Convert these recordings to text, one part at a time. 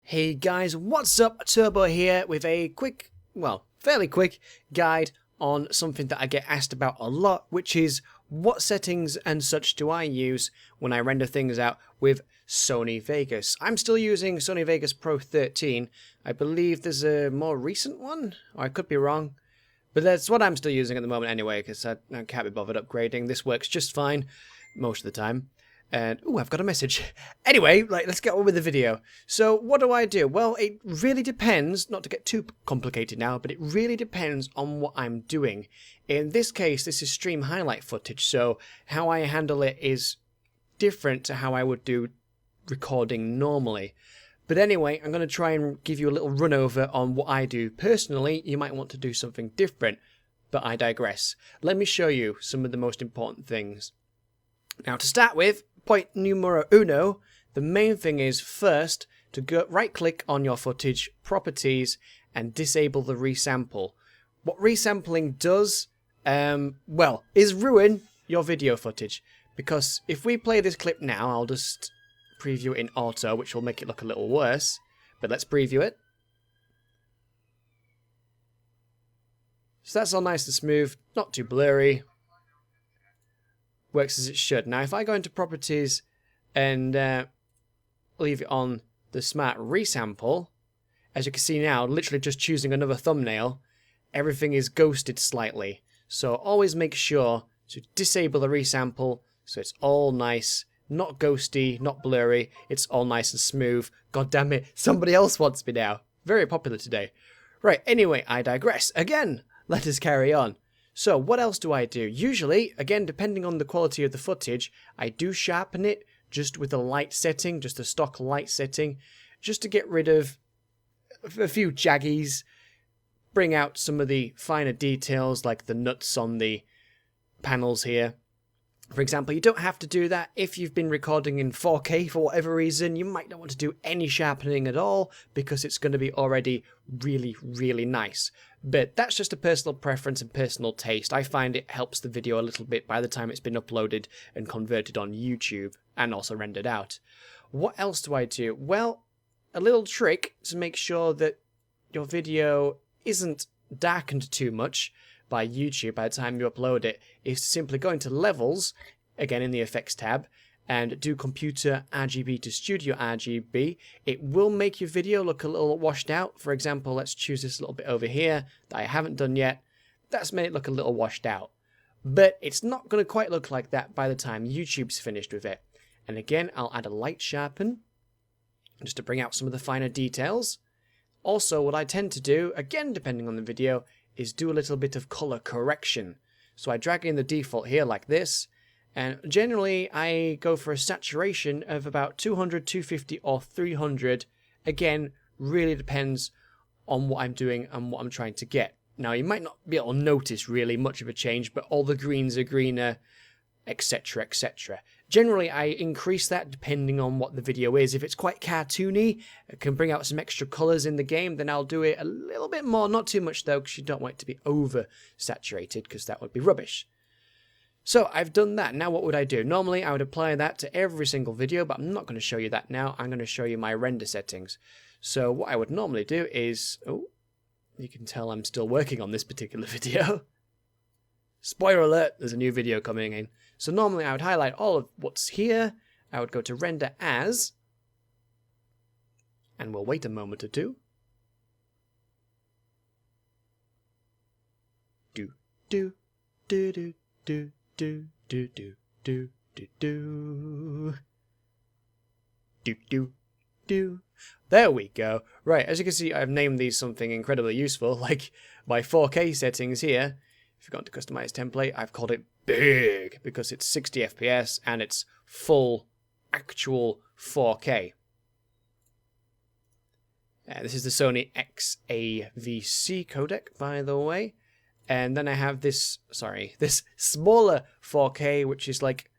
Hey guys, what's up? Turbo here with a quick, well, fairly quick guide on something that I get asked about a lot, which is what settings and such do I use when I render things out with SOny Vegas. I'm still using SOny Vegas Pro 13. I believe there's a more recent one, or I could be wrong. But that's what I'm still using at the moment anyway, because I can't be bothered upgrading. This works just fine most of the time. And, ooh, I've got a message. Anyway, let's get on with the video. So, what do? Well, it really depends, not to get too complicated now, but it really depends on what I'm doing. In this case, this is stream highlight footage, so how I handle it is different to how I would do recording normally. But anyway, I'm going to try and give you a little run over on what I do. Personally, you might want to do something different, but I digress. Let me show you some of the most important things. Now, to start with, point numero uno, the main thing is first to go right-click on your footage, properties, and disable the resample. What resampling does, is ruin your video footage. Because if we play this clip now, I'll just preview it in auto, which will make it look a little worse. But let's preview it. So that's all nice and smooth, not too blurry. Works as it should. Now, if I go into properties and leave it on the smart resample, as you can see now, literally just choosing another thumbnail, everything is ghosted slightly. So always make sure to disable the resample so it's all nice, not ghosty, not blurry. It's all nice and smooth. God damn it, somebody else wants me now. Very popular today. Right, anyway, I digress. Again, let us carry on. So, what else do I do? Usually, again, depending on the quality of the footage, I do sharpen it just with a light setting, just a stock light setting, just to get rid of a few jaggies, bring out some of the finer details like the nuts on the panels here. For example, you don't have to do that if you've been recording in 4K for whatever reason. You might not want to do any sharpening at all because it's going to be already really, really nice. But that's just a personal preference and personal taste. I find it helps the video a little bit by the time it's been uploaded and converted on YouTube and also rendered out. What else do I do? Well, a little trick to make sure that your video isn't darkened too much by YouTube by the time you upload it is to simply go into levels, again in the effects tab, and do computer RGB to studio RGB. It will make your video look a little washed out. For example, let's choose this little bit over here that I haven't done yet. That's made it look a little washed out. But it's not going to quite look like that by the time YouTube's finished with it. And again, I'll add a light sharpen just to bring out some of the finer details. Also, what I tend to do, again depending on the video, is do a little bit of color correction. So I drag in the default here like this, and generally I go for a saturation of about 200, 250 or 300. Again, really depends on what I'm doing and what I'm trying to get. Now you might not be able to notice really much of a change, but all the greens are greener, etc, etc. Generally I increase that depending on what the video is. If it's quite cartoony, it can bring out some extra colours in the game, then I'll do it a little bit more, not too much though, because you don't want it to be over saturated, because that would be rubbish. So I've done that. Now what would I do? Normally I would apply that to every single video, but I'm not going to show you that now. I'm going to show you my render settings. So what I would normally do is, oh, you can tell I'm still working on this particular video. Spoiler alert, there's a new video coming in. So normally I would highlight all of what's here, I would go to render as, and we'll wait a moment or two. Do, do, do, do, do, do, do, do, do, do, do. Do, do, do. There we go. Right, as you can see, I've named these something incredibly useful, like my 4K settings here. If you've gone to customize template, I've called it big because it's 60 FPS and it's full actual 4K. This is the Sony XAVC codec, by the way. And then I have this smaller 4K, which is like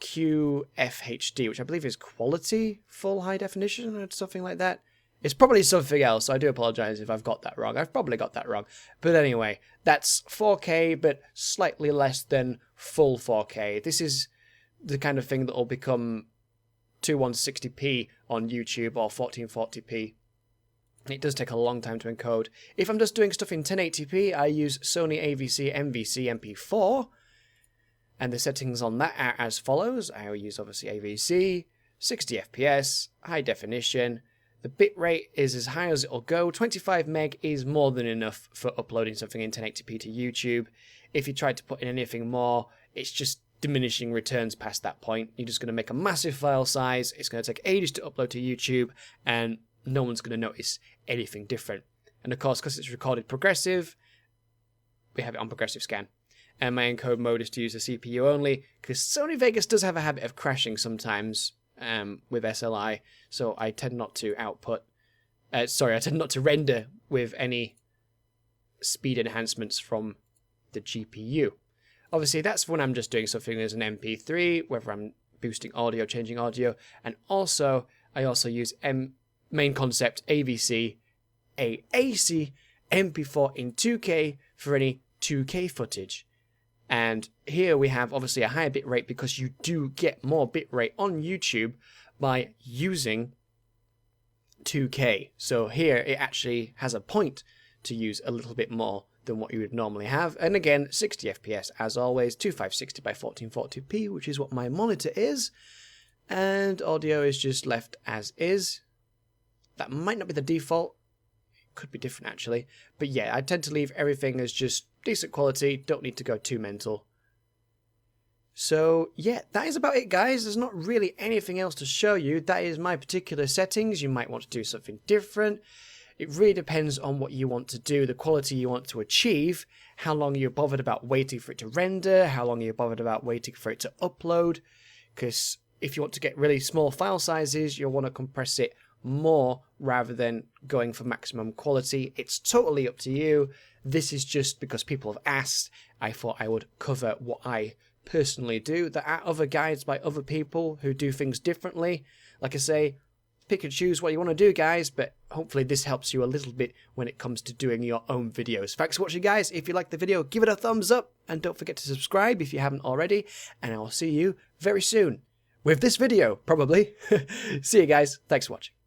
QFHD, which I believe is quality full high definition or something like that. It's probably something else, so I do apologise if I've got that wrong. I've probably got that wrong. But anyway, that's 4K, but slightly less than full 4K. This is the kind of thing that will become 2160p on YouTube or 1440p. It does take a long time to encode. If I'm just doing stuff in 1080p, I use Sony AVC MVC MP4, and the settings on that are as follows. I will use obviously AVC, 60 FPS, high definition. The bitrate is as high as it'll go. 25 meg is more than enough for uploading something in 1080p to YouTube. If you tried to put in anything more, it's just diminishing returns past that point. You're just going to make a massive file size. It's going to take ages to upload to YouTube, and no one's going to notice anything different. And of course, because it's recorded progressive, we have it on progressive scan. And my encode mode is to use the CPU only, because SOny Vegas does have a habit of crashing sometimes with SLI, so I tend not to I tend not to render with any speed enhancements from the GPU. Obviously, that's when I'm just doing something as an MP3, whether I'm boosting audio, changing audio, and also I also use main concept AVC, AAC, MP4 in 2K for any 2K footage. And here we have obviously a higher bitrate because you do get more bitrate on YouTube by using 2K. So here it actually has a point to use a little bit more than what you would normally have. And again, 60 FPS as always, 2560 by 1440p, which is what my monitor is. And audio is just left as is. That might not be the default. It could be different actually. But yeah, I tend to leave everything as just decent quality, don't need to go too mental. So yeah, that is about it guys. There's not really anything else to show you. That is my particular settings. You might want to do something different. It really depends on what you want to do, the quality you want to achieve, how long you're bothered about waiting for it to render, how long you're bothered about waiting for it to upload. Because if you want to get really small file sizes, you'll want to compress it more rather than going for maximum quality. It's totally up to you. This is just because people have asked. I thought I would cover what I personally do. There are other guides by other people who do things differently. Like I say, pick and choose what you want to do, guys, but hopefully this helps you a little bit when it comes to doing your own videos. Thanks for watching, guys. If you like the video, give it a thumbs up, and don't forget to subscribe if you haven't already, and I will see you very soon with this video, probably. See you guys. Thanks for watching.